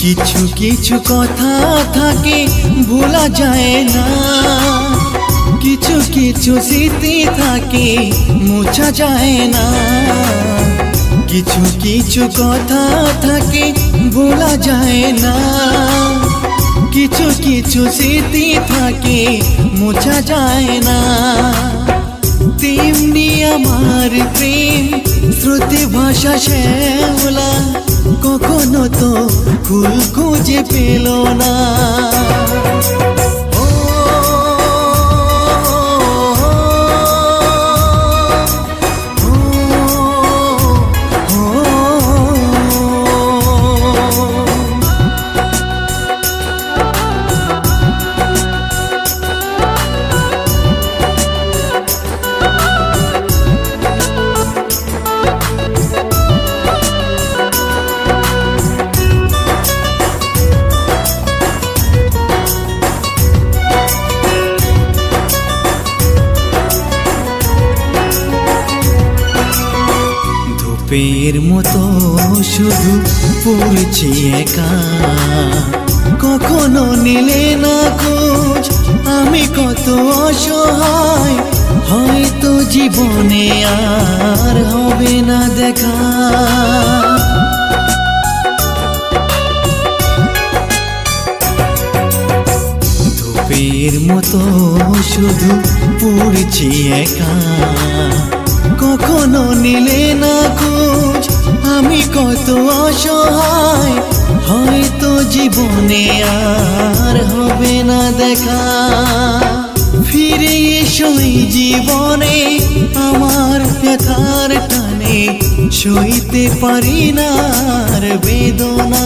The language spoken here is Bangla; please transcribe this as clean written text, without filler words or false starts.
কিছু কিছু কথা থাকে ভোলা যায় না, কিছু কিছু স্মৃতি থাকে মোছা যায় না। কিছু কিছু কথা থাকে ভোলা যায় না, কিছু কিছু স্মৃতি থাকে মোছা যায় না। তেমনি আমার প্রেম স্রোতে ভাষা শ্যাওলা কখনো তো ফুল খুঁজে পেল না। ধূপের মতো শুধু পড়ছি একা, কখনো নিলে না খোঁজ আমি কত অসহায়, হয়তো জীবনে আর হবে না দেখা। ধূপের মতো শুধু পড়ছি একা, কখনো নিলে না খোঁজ আমি কত অসহায়, হয়তো জীবনে আর হবে না দেখা। ফিরে এসো এই জীবনে আমার ব্যথার টানে, সইতে পারি না আর বেদনা।